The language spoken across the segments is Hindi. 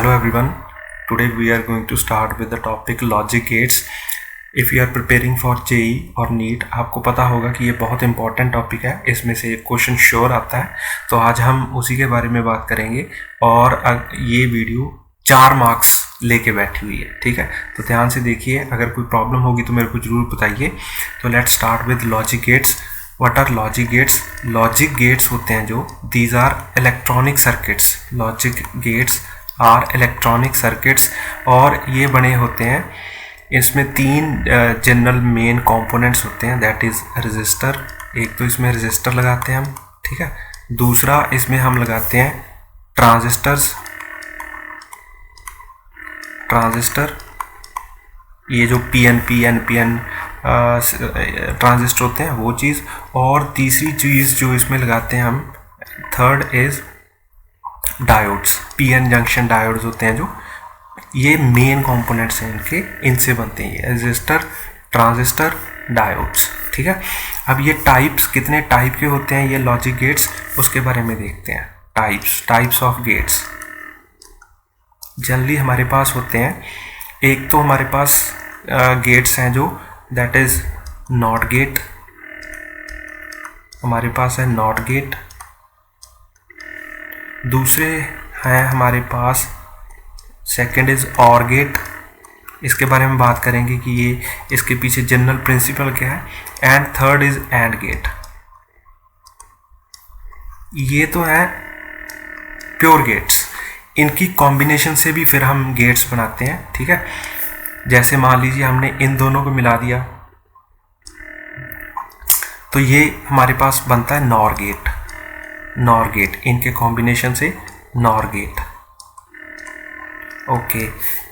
Hello everyone. Today we are going to start with the topic logic gates. If you are preparing for JEE और NEET, आपको पता होगा कि ये बहुत इंपॉर्टेंट टॉपिक है, इसमें से एक क्वेश्चन श्योर आता है। तो आज हम उसी के बारे में बात करेंगे और ये वीडियो 4 मार्क्स लेके बैठी हुई है, ठीक है। तो ध्यान से देखिए, अगर कोई प्रॉब्लम होगी तो मेरे को ज़रूर बताइए। तो let's start with logic gates. What are logic gates? Logic gates होते हैं जो these are electronic circuits. Logic gates are electronic circuits और ये बने होते हैं, इसमें 3 जनरल मेन कंपोनेंट्स होते हैं, दैट इज़ रजिस्टर। एक तो इसमें रजिस्टर लगाते हैं हम, ठीक है। दूसरा इसमें हम लगाते हैं ट्रांजिस्टर, ये जो पी एन ट्रांजिस्टर होते हैं वो चीज़। और तीसरी चीज़ जो इसमें लगाते हैं हम, third is diodes. PN junction diodes होते हैं जो, ये मेन कंपोनेंट्स हैं इनके, इनसे बनते हैं ये रजिस्टर, ट्रांजिस्टर, डायोड्स, ठीक है। अब ये कितने टाइप के होते हैं ये लॉजिक गेट्स, उसके बारे में देखते हैं। टाइप्स ऑफ गेट्स जनरली हमारे पास होते हैं। एक तो हमारे पास गेट्स हैं जो दैट इज नॉट गेट, हमारे पास है नॉट गेट। दूसरे हैं हमारे पास, सेकंड इज ऑर गेट, इसके बारे में बात करेंगे कि ये इसके पीछे जनरल प्रिंसिपल क्या है। And third is and gate. ये तो है प्योर गेट्स, इनकी कॉम्बिनेशन से भी फिर हम गेट्स बनाते हैं, ठीक है। जैसे मान लीजिए हमने इन दोनों को मिला दिया तो ये हमारे पास बनता है नॉर गेट, इनके कॉम्बिनेशन से नॉर गेट। ओके,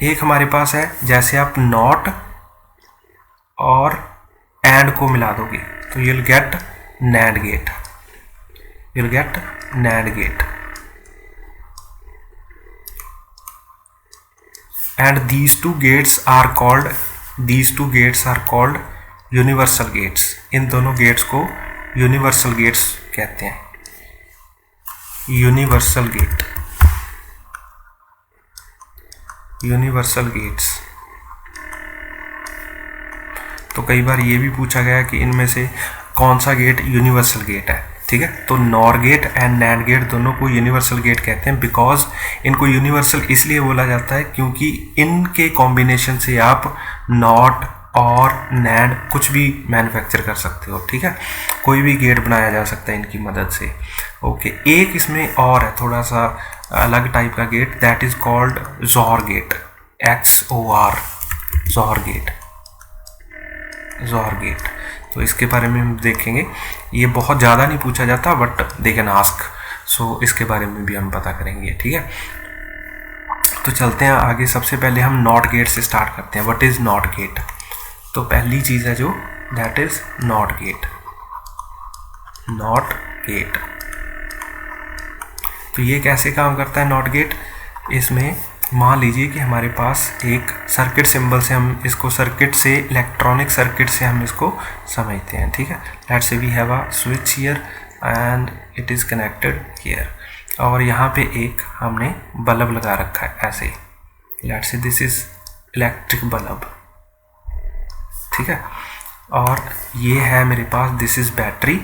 एक हमारे पास है, जैसे आप नॉट और एंड को मिला दोगे तो you'll get NAND gate, and these two gates are called universal gates। इन दोनों गेट्स को यूनिवर्सल गेट्स कहते हैं। Universal gates. तो कई बार ये भी पूछा गया कि इनमें से कौन सा गेट यूनिवर्सल गेट है, ठीक है। तो NOR gate and NAND gate दोनों को यूनिवर्सल गेट कहते हैं, बिकॉज इनको यूनिवर्सल इसलिए बोला जाता है क्योंकि इनके कॉम्बिनेशन से आप नॉट और नैंड कुछ भी मैन्युफैक्चर कर सकते हो, ठीक है। कोई भी गेट बनाया जा सकता है इनकी मदद से। ओके, एक इसमें और है थोड़ा सा अलग टाइप का गेट, दैट इज कॉल्ड ज़ोर गेट, XOR, ज़ोर गेट। तो इसके बारे में हम देखेंगे। ये बहुत ज़्यादा नहीं पूछा जाता, बट दे कैन आस्क, सो इसके बारे में भी हम पता करेंगे, ठीक है। तो चलते हैं आगे। सबसे पहले हम नॉट गेट से स्टार्ट करते हैं। What is not gate? तो पहली चीज़ है जो दैट इज़ नॉट गेट। तो ये कैसे काम करता है नॉट गेट? इसमें मान लीजिए कि हमारे पास एक सर्किट सिंबल से हम इसको इलेक्ट्रॉनिक सर्किट से हम इसको समझते हैं, ठीक है। Let's say we have a switch here and it is connected here, और यहाँ पे एक हमने बल्ब लगा रखा है ऐसे। Let's say this is electric bulb, ठीक है। और ये है मेरे पास, दिस इज बैटरी,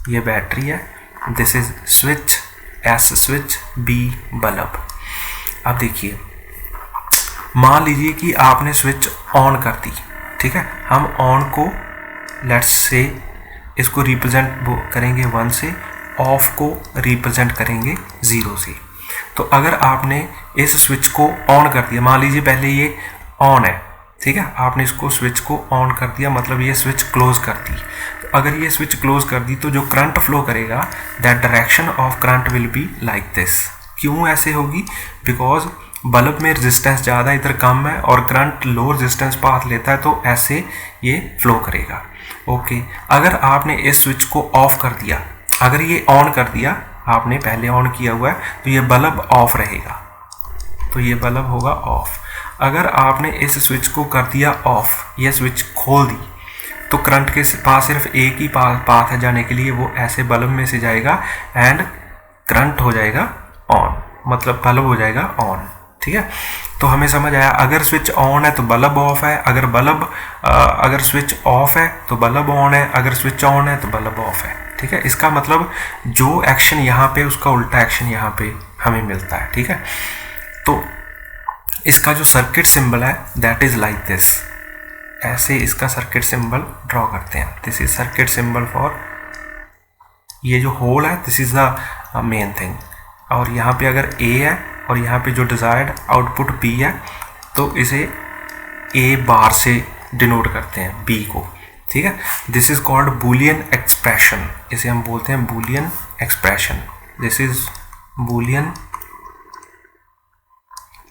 ये बैटरी है। This is switch, S switch, B bulb. अब देखिए, मान लीजिए कि आपने स्विच ऑन कर दी, ठीक है। हम ऑन को लेट्स से इसको रिप्रेजेंट करेंगे 1 से, ऑफ को रिप्रेजेंट करेंगे 0 से। तो अगर आपने इस स्विच को ऑन कर दिया, मान लीजिए पहले ये ऑन है, ठीक है, आपने इसको स्विच को ऑन कर दिया, मतलब ये स्विच क्लोज कर दी। तो अगर ये स्विच क्लोज कर दी तो जो करंट फ्लो करेगा, that direction of current will be like this. क्यों ऐसे होगी? बिकॉज बल्ब में रेजिस्टेंस ज़्यादा, इधर कम है, और करंट लो रेजिस्टेंस पाथ लेता है, तो ऐसे ये फ्लो करेगा। ओके, अगर आपने इस स्विच को ऑफ कर दिया, अगर ये ऑन कर दिया, आपने पहले ऑन किया हुआ है, तो ये बल्ब ऑफ रहेगा, तो ये बल्ब होगा ऑफ। अगर आपने इस स्विच को कर दिया ऑफ, ये स्विच खोल दी, तो करंट के पास सिर्फ एक ही पाथ है जाने के लिए, वो ऐसे बल्ब में से जाएगा एंड करंट हो जाएगा ऑन। मतलब बल्ब हो जाएगा ऑन। ठीक है, तो हमें समझ आया, अगर स्विच ऑन है तो बल्ब ऑफ है, अगर स्विच ऑफ है तो बल्ब ऑन है, अगर स्विच ऑन है तो बल्ब ऑफ है। ठीक है, इसका मतलब जो एक्शन यहाँ पे उसका उल्टा एक्शन यहाँ पे हमें मिलता है। ठीक है, तो इसका जो सर्किट सिंबल है दैट इज लाइक दिस, ऐसे इसका सर्किट सिंबल ड्रॉ करते हैं। This is circuit symbol for ये जो होल है, this is the main thing. और यहाँ पे अगर ए है और यहाँ पे जो डिजायर्ड आउटपुट बी है तो इसे ए बार से डिनोट करते हैं बी को। ठीक है, this is called Boolean expression, इसे हम बोलते हैं Boolean expression. This is Boolean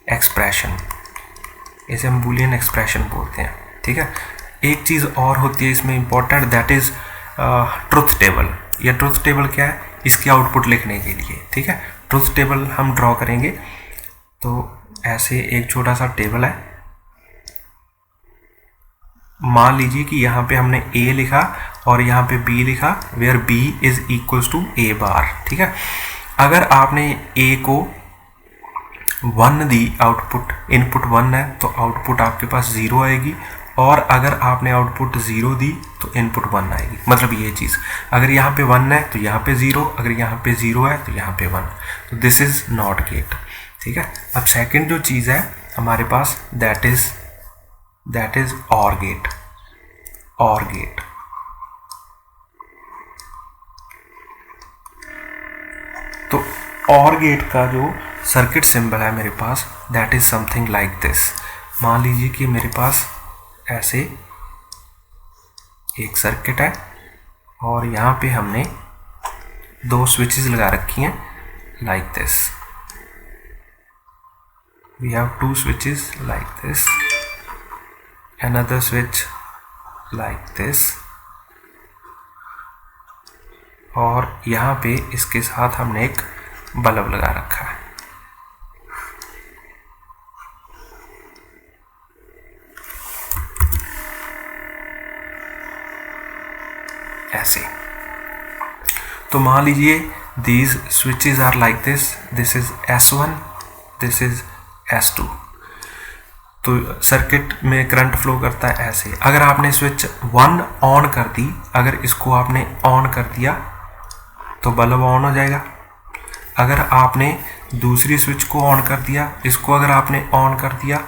expression, इसे हम बूलियन एक्सप्रेशन बोलते हैं। ठीक है, एक चीज़ और होती है इसमें important, that is truth table. यह ट्रुथ टेबल क्या है, इसकी आउटपुट लिखने के लिए। ठीक है, ट्रुथ टेबल हम ड्रॉ करेंगे तो ऐसे एक छोटा सा टेबल है। मान लीजिए कि यहाँ पे हमने ए लिखा और यहाँ पे बी लिखा, where B is equals to A bar. ठीक है, अगर आपने ए को 1 दी, आउटपुट इनपुट 1 है तो आउटपुट आपके पास 0 आएगी, और अगर आपने आउटपुट 0 दी तो इनपुट 1 आएगी। मतलब ये चीज़, अगर यहाँ पे 1 है तो यहाँ पे 0, अगर यहाँ पे 0 है तो यहाँ पे 1, तो दिस इज नॉट गेट। ठीक है, अब सेकंड जो चीज़ है हमारे पास that is OR gate. OR gate, तो और गेट का जो सर्किट सिंबल है मेरे पास that is something like this. मान लीजिए कि मेरे पास ऐसे एक सर्किट है और यहाँ पे हमने 2 स्विचेस लगा रखी हैं like this. We have 2 switches like this, another switch like this, और यहाँ पे इसके साथ हमने एक बल्ब लगा रखा है। ऐसे, तो मान लीजिए these switches are like this, this is S1, this is S2। तो सर्किट में करंट फ्लो करता है ऐसे। अगर आपने स्विच 1 ऑन कर दी, अगर इसको आपने ऑन कर दिया तो बल्ब ऑन हो जाएगा। अगर आपने दूसरी स्विच को ऑन कर दिया, इसको अगर आपने ऑन कर दिया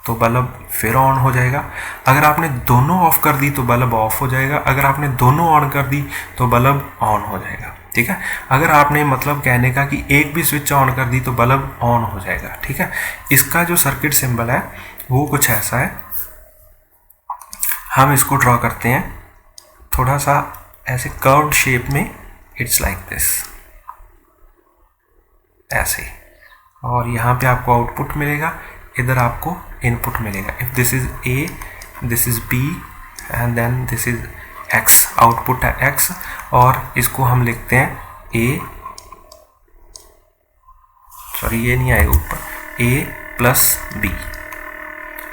तो बल्ब फिर ऑन हो जाएगा। अगर आपने दोनों ऑफ कर दी तो बल्ब ऑफ हो जाएगा। अगर आपने दोनों ऑन कर दी तो बल्ब ऑन हो जाएगा। ठीक है, अगर आपने मतलब कहने का कि एक भी स्विच ऑन कर दी तो बल्ब ऑन हो जाएगा। ठीक है, इसका जो सर्किट सिंबल है वो कुछ ऐसा है। हम इसको ड्रॉ करते हैं थोड़ा सा ऐसे कर्व्ड शेप में, इट्स लाइक दिस, ऐसे। और यहाँ पे आपको आउटपुट मिलेगा, इधर आपको इनपुट मिलेगा। If this is A, this is B and then this is X, output है एक्स, और इसको हम लिखते हैं ए, सॉरी ये नहीं आएगा ऊपर, ए प्लस बी।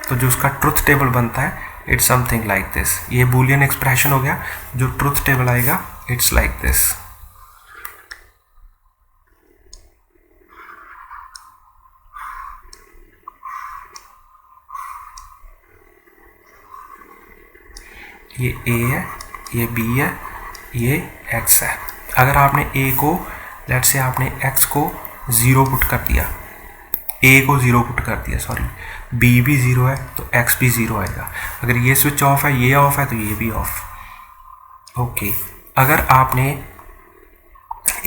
तो जो उसका ट्रुथ टेबल बनता है इट्स समथिंग लाइक दिस। ये बूलियन एक्सप्रेशन हो गया। जो ट्रुथ टेबल आएगा इट्स लाइक दिस। ये ए है, ये बी है, ये एक्स है। अगर आपने ए को, लेट्स से आपने एक्स को 0 पुट कर दिया, ए को 0 पुट कर दिया, सॉरी, बी भी 0 है तो एक्स भी 0 आएगा। अगर ये स्विच ऑफ है, ये ऑफ है तो ये भी ऑफ। ओके, अगर आपने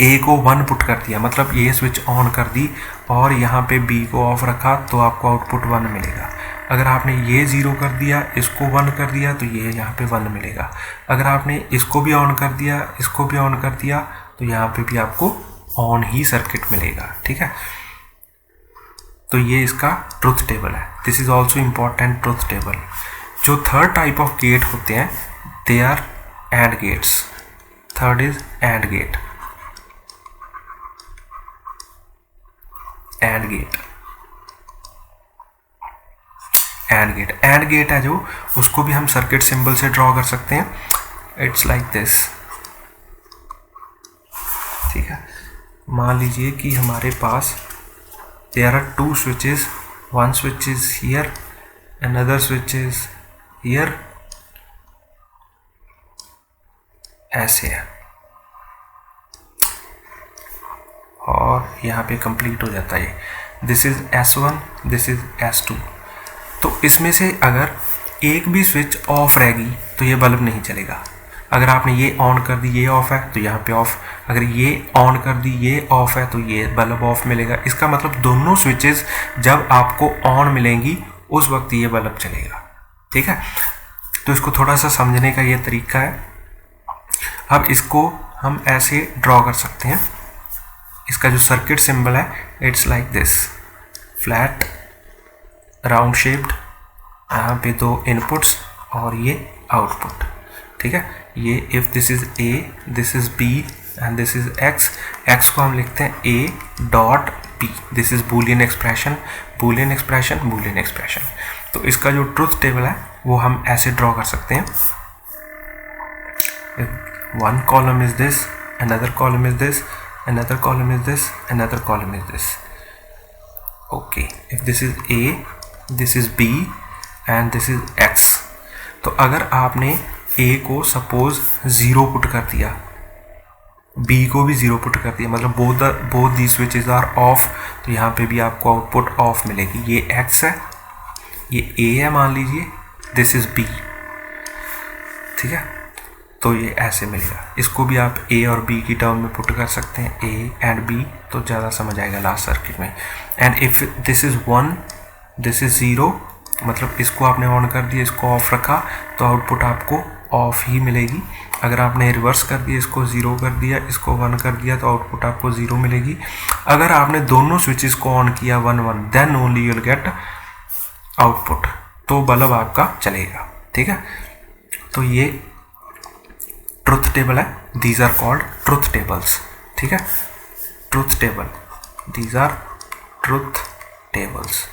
ए को 1 पुट कर दिया, मतलब ये स्विच ऑन कर दी और यहाँ पे बी को ऑफ रखा, तो आपको आउटपुट 1 मिलेगा। अगर आपने ये 0 कर दिया, इसको 1 कर दिया, तो ये यहाँ पे 1 मिलेगा। अगर आपने इसको भी ऑन कर दिया, इसको भी ऑन कर दिया, तो यहाँ पे भी आपको ऑन ही सर्किट मिलेगा। ठीक है, तो ये इसका ट्रुथ टेबल है। This is also important truth table. जो थर्ड टाइप ऑफ गेट होते हैं they are and gates. Third is and gate. And gate, and gate, and gate है जो, उसको भी हम सर्किट सिंबल से ड्रॉ कर सकते हैं। It's like this. ठीक है, मान लीजिए कि हमारे पास there are two switches, one switch is here, another switch is here, ऐसे है, और यहाँ पे कंप्लीट हो जाता है। This is S1, this is S2। तो इसमें से अगर एक भी स्विच ऑफ रहेगी तो ये बल्ब नहीं चलेगा। अगर आपने ये ऑन कर दी, ये ऑफ है तो यहाँ पे ऑफ, अगर ये ऑन कर दी, ये ऑफ है तो ये बल्ब ऑफ मिलेगा। इसका मतलब दोनों स्विचेस जब आपको ऑन मिलेंगी उस वक्त ये बल्ब चलेगा। ठीक है, तो इसको थोड़ा सा समझने का ये तरीका है। अब इसको हम ऐसे ड्रॉ कर सकते हैं। इसका जो सर्किट सिंबल है it's like this, flat round shaped, यहाँ पे दो इनपुट्स और ये आउटपुट। ठीक है, ये if this is A, this is B and this is X, X को हम लिखते हैं A dot B। This is Boolean expression, Boolean expression, Boolean expression. तो इसका जो ट्रुथ टेबल है वो हम ऐसे ड्रॉ कर सकते हैं। One column is this, another column is this, another column is this, another column is this. Okay, if this is A, this is B and this is X, तो अगर आपने A को सपोज 0 पुट कर दिया, B को भी 0 पुट कर दिया, मतलब both these switches are off, तो यहाँ पे भी आपको आउटपुट ऑफ मिलेगी। ये X है, ये A है मान लीजिए, this is B। ठीक है, तो ये ऐसे मिलेगा। इसको भी आप A और B की टर्म में पुट कर सकते हैं, A एंड B, तो ज़्यादा समझ आएगा लास्ट सर्किट में। And if this is 1, this is 0, मतलब इसको आपने ऑन कर दिया, इसको ऑफ रखा तो आउटपुट आपको ऑफ ही मिलेगी। अगर आपने रिवर्स कर दिया, इसको 0 कर दिया, इसको 1 कर दिया, तो आउटपुट आपको 0 मिलेगी। अगर आपने दोनों स्विचेस को ऑन किया 1 1, then only you will get output, तो बल्ब आपका चलेगा। ठीक है, तो ये ट्रुथ टेबल है, these are called truth tables. ठीक है, truth table, these are truth tables.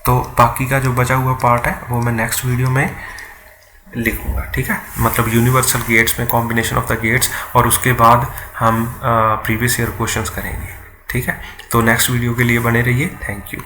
तो बाकी का जो बचा हुआ पार्ट है वो मैं नेक्स्ट वीडियो में लिखूंगा। ठीक है, मतलब यूनिवर्सल गेट्स में कॉम्बिनेशन ऑफ द गेट्स, और उसके बाद हम प्रीवियस ईयर क्वेश्चंस करेंगे। ठीक है, तो नेक्स्ट वीडियो के लिए बने रहिए। Thank you.